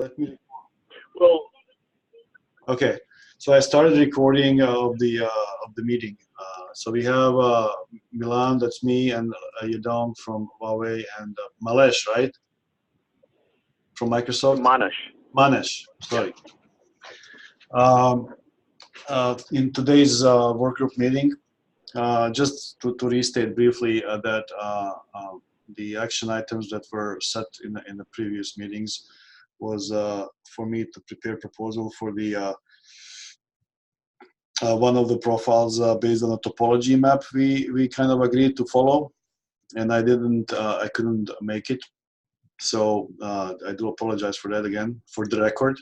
Let me. Well, Okay, so I started recording of the meeting. So we have Milan, that's me, and Yadong from Huawei, and Malesh, right, from Microsoft. Manesh, sorry. In today's work group meeting, just to restate briefly that the action items that were set in the previous meetings was for me to prepare proposal for the one of the profiles based on a topology map we kind of agreed to follow, and I couldn't make it, so I do apologize for that again for the record.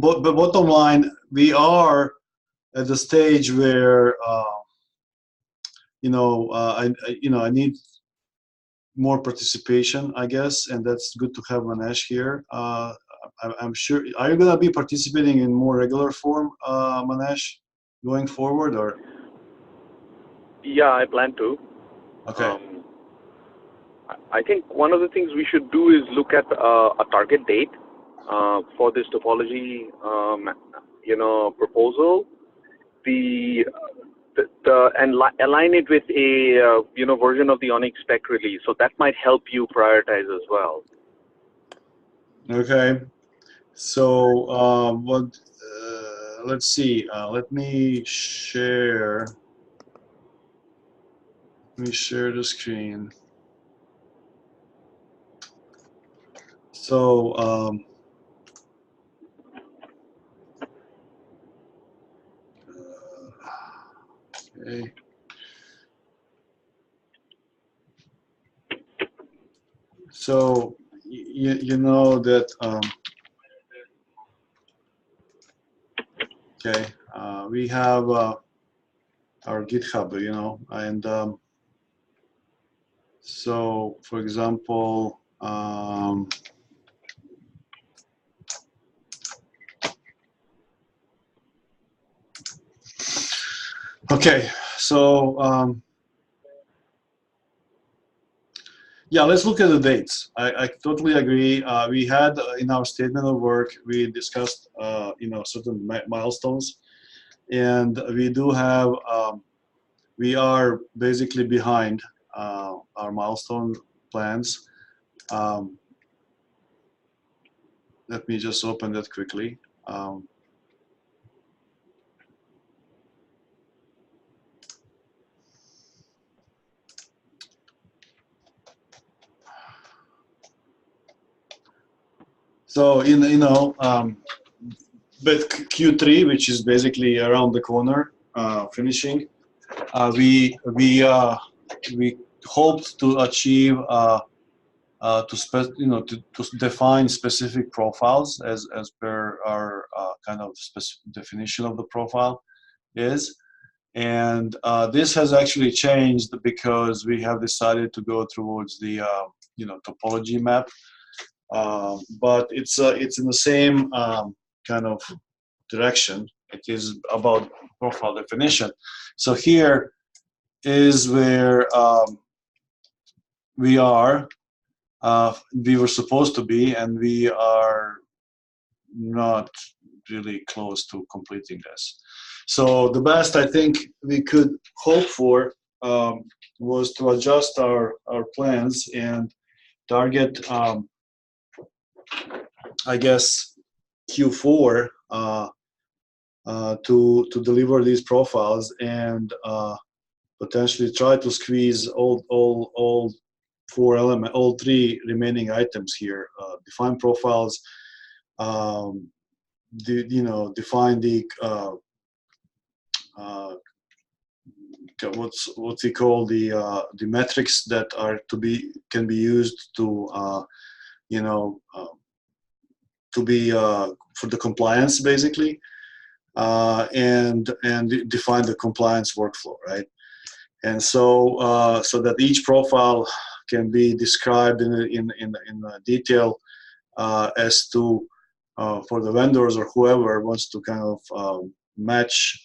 But bottom line, we are at the stage where I need more participation, I guess, and that's good to have Manesh here. I'm sure. Are you gonna be participating in more regular form, Manesh, going forward, or? yeah, I plan to. Okay. I think one of the things we should do is look at a target date for this topology, proposal. And align it with a version of the ONNX spec release. So that might help you prioritize as well. Okay. So let's see. Let me share. Let me share the screen. So okay. So you know that okay, we have our GitHub, and so for example, okay, so yeah, let's look at the dates. I totally agree. We had in our statement of work, we discussed certain milestones, and we do have we are basically behind our milestone plans. Let me just open that quickly. So but Q3, which is basically around the corner, finishing, we hoped to achieve to define specific profiles as per our kind of specific definition of the profile is, and this has actually changed because we have decided to go towards the topology map. But it's in the same kind of direction. It is about profile definition. So here is where we are. We were supposed to be, and we are not really close to completing this. So the best I think we could hope for was to adjust our plans and target I guess Q4 to deliver these profiles and potentially try to squeeze all three remaining items here. Define profiles, define the what's he called, the metrics that are can be used to to be for the compliance basically, and define the compliance workflow, right? And so so that each profile can be described in detail as to for the vendors or whoever wants to kind of match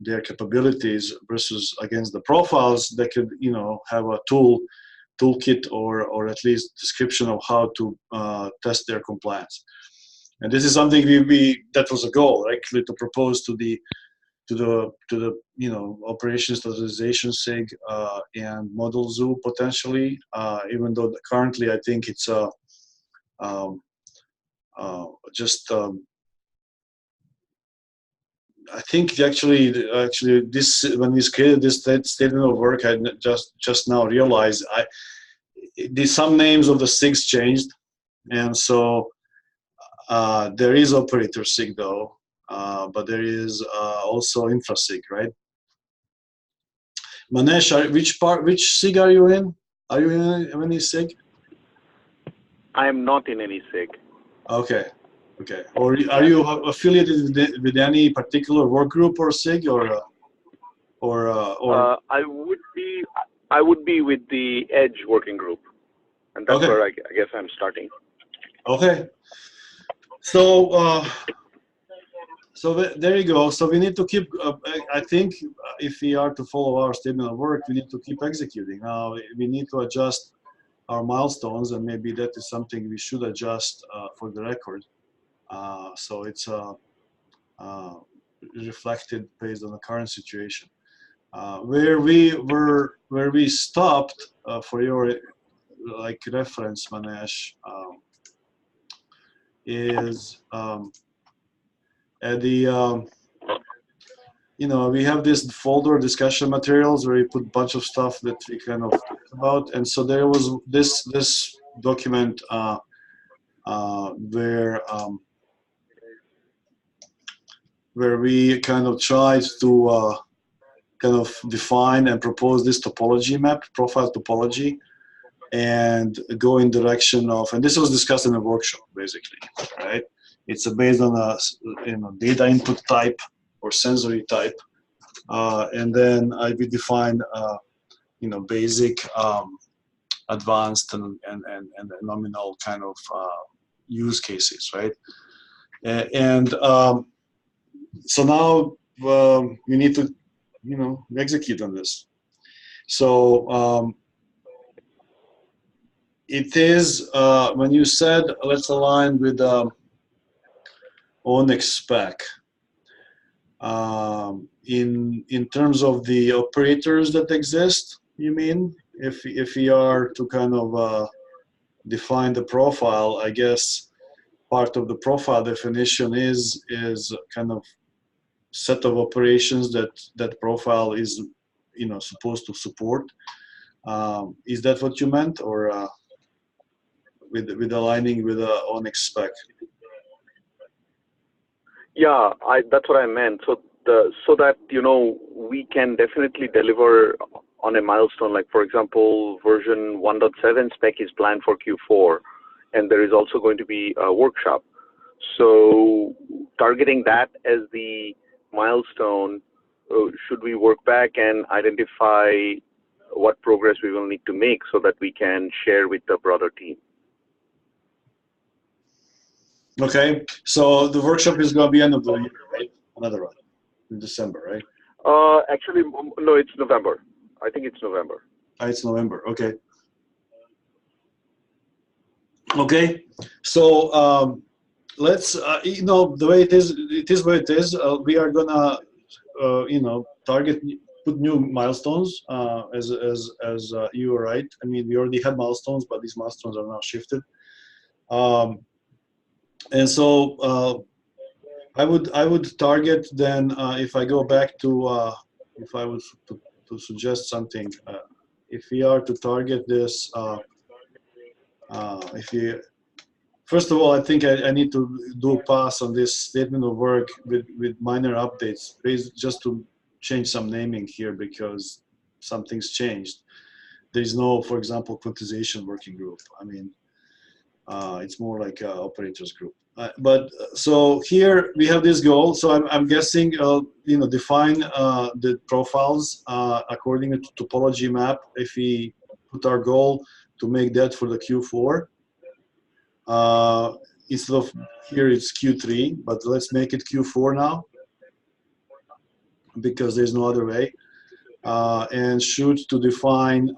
their capabilities versus against the profiles, they could, you know, have a toolkit or at least description of how to test their compliance. And this is something that was a goal, actually, to propose to the you know, operations standardization SIG and model zoo potentially, even though currently I think it's just I think actually this, when we created this statement of work, I just now realized some names of the SIGs changed, and so there is operator SIG though, but there is also infra-SIG, right? Manesh, which SIG are you in? Are you in any SIG? I am not in any SIG. Okay, okay. Or are you affiliated with any particular work group or SIG, or? I would be with the Edge working group, and that's Okay. where I guess I'm starting. Okay. So there you go. So we need to keep. I think if we are to follow our statement of work, we need to keep executing. Now we need to adjust our milestones, and maybe that is something we should adjust for the record. So it's reflected based on the current situation. Where we stopped, for your like reference, Manesh, is at the you know, we have this folder, discussion materials, where we put a bunch of stuff that we kind of talked about, and so there was this document where we kind of tried to kind of define and propose this topology map, profile topology, and go in direction of, and this was discussed in a workshop basically, right? It's based on a, you know, data input type or sensory type, and then we define you know, basic, advanced, and nominal kind of use cases, right? And so now we need to, you know, execute on this. So it is, when you said let's align with ONNX spec, in terms of the operators that exist, you mean? If we are to kind of define the profile, I guess part of the profile definition is kind of set of operations that profile is, you know, supposed to support. Is that what you meant, or with aligning with ONNX spec? Yeah, that's what I meant. So that, you know, we can definitely deliver on a milestone. Like, for example, version 1.7 spec is planned for Q4, and there is also going to be a workshop. So targeting that as the milestone, should we work back and identify what progress we will need to make so that we can share with the broader team? Okay, so the workshop is going to be end of the year, right? Another one in December, right? Actually, no, it's November. I think it's November. It's November. Okay. Okay. So let's, you know, the way it is what it is. We are gonna, you know, put new milestones, as you were right. I mean, we already had milestones, but these milestones are now shifted. And so I would target then, if I go back to, if I was to suggest something, if we are to target this, first of all, I think I need to do a pass on this statement of work with minor updates, just to change some naming here because something's changed. There is no, for example, quantization working group. I mean, it's more like a operators group. But so here we have this goal. So I'm guessing, you know, define the profiles according to topology map. If we put our goal to make that for the Q4, instead of here it's Q3, but let's make it Q4 now. because there's no other way. And shoot to define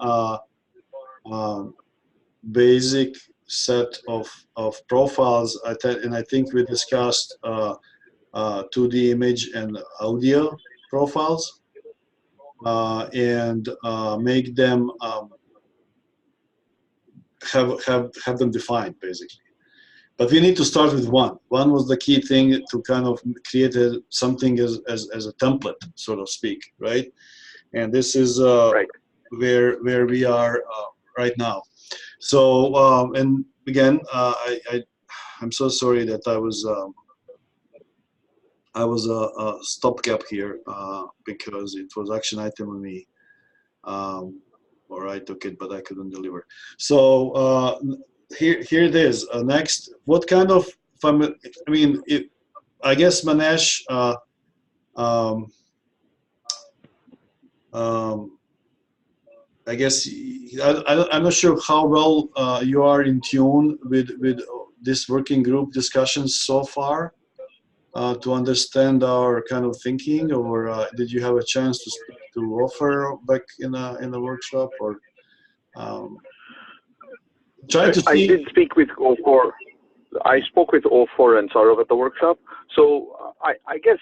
basic set of profiles. And I think we discussed 2D image and audio profiles, and make them have them defined basically. But we need to start with one. One was the key thing to kind of create something as a template, so to speak, right? And this is Right. where we are right now. So and again, I'm so sorry that I was a stopgap here because it was action item on me. Or I took it, but I couldn't deliver. So here it is. Next, what kind of? I mean, I guess Manesh. Um, um, I guess I'm not sure how well you are in tune with this working group discussions so far to understand our kind of thinking, or did you have a chance to speak to Offer back in a workshop, or trying to I see? did speak with O4. I spoke with O4 and Saurav at the workshop. So I guess,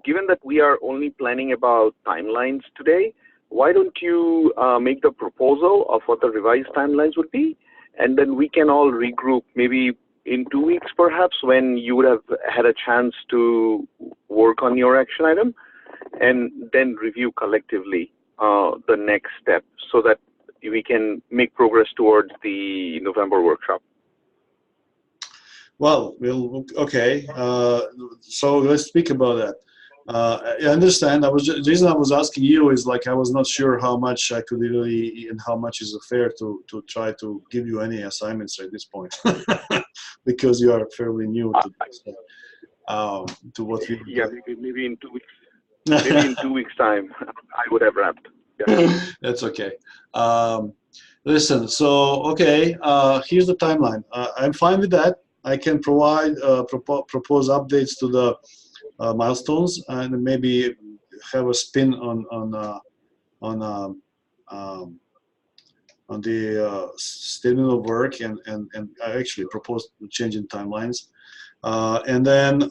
given that we are only planning about timelines today, why don't you make the proposal of what the revised timelines would be? And then we can all regroup maybe in 2 weeks, perhaps, when you would have had a chance to work on your action item, and then review collectively the next step so that we can make progress towards the November workshop. Well, okay. So let's speak about that. I understand. The reason I was asking you is like I was not sure how much I could really and how much is fair to try to give you any assignments at this point, because you are fairly new to this, to what we. Yeah, maybe in 2 weeks. Maybe in 2 weeks' time, I would have wrapped. Yeah. That's okay. Listen. So okay. Here's the timeline. I'm fine with that. I can provide propose updates to the milestones and maybe have a spin on the statement of work, and I actually proposed changing timelines, and then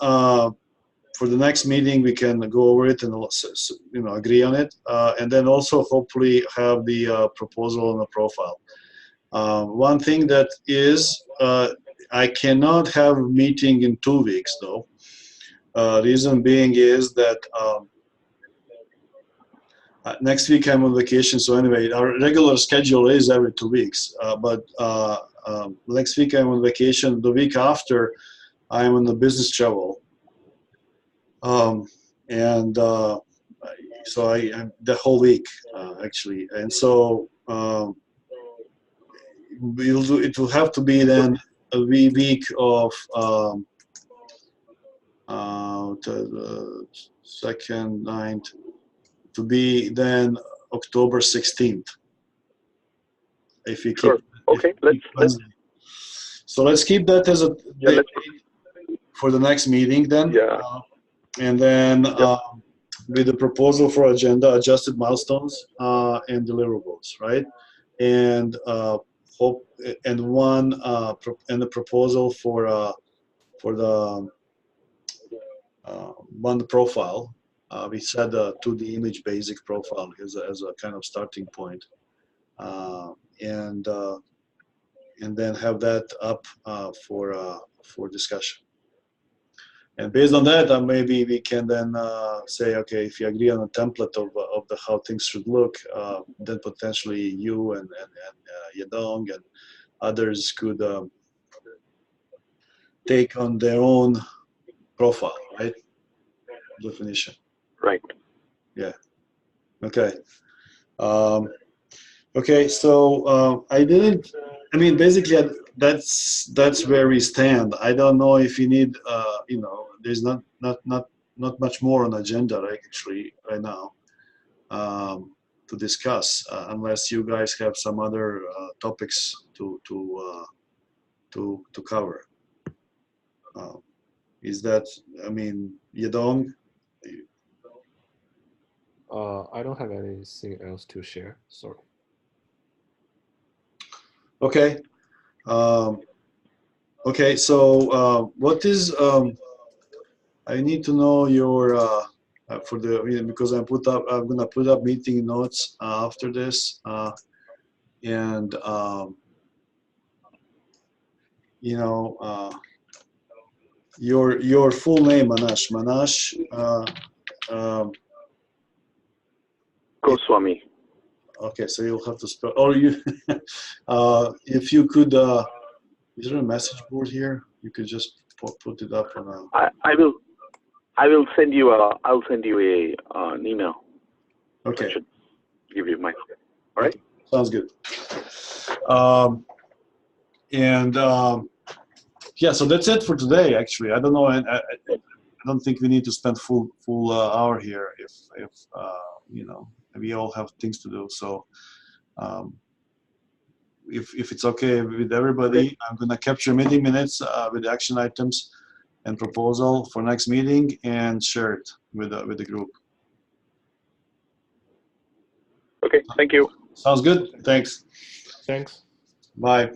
for the next meeting we can go over it and agree on it, and then also hopefully have the proposal and the profile. One thing that is I cannot have a meeting in 2 weeks though. Reason being is that next week I'm on vacation. So anyway, our regular schedule is every 2 weeks. But next week I'm on vacation. The week after, I'm on the business travel. And so I'm the whole week actually. And so it will have to be then a week of the 2nd, 9th, to be then October 16th. If we Sure. keep, Okay. So let's keep that as a date for the next meeting then. Yeah. And then with the proposal for agenda, adjusted milestones and deliverables, right? And hope and and the proposal for the one profile. We said to the image basic profile as a kind of starting point, and then have that up for discussion. And based on that, maybe we can then say, okay, if you agree on a template of the how things should look, then potentially you and Yedong and others could take on their own profile, right? Definition. Right. Yeah. Okay. Okay. So I didn't. I mean, basically, that's where we stand. I don't know if you need. There's not much more on the agenda, right? Actually, right now, to discuss, unless you guys have some other topics to cover. Is that? I mean, Yedong? I don't have anything else to share. Sorry. Okay. Okay. So what is I need to know your for the because I'm gonna put up meeting notes after this and you know your full name, Manash. Goswami. Okay, so you'll have to spell, or you, if you could, is there a message board here? You could just put it up on I will send you I'll send you an email. Okay. I should give you my. All right. Okay. Sounds good. And yeah, so that's it for today. Actually, I don't know, and I don't think we need to spend full hour here. If you know, we all have things to do. So if it's okay with everybody, I'm gonna capture meeting minutes with action items and proposal for next meeting and share it with the group. Okay. Thank you. Sounds good. Thanks. Thanks. Bye.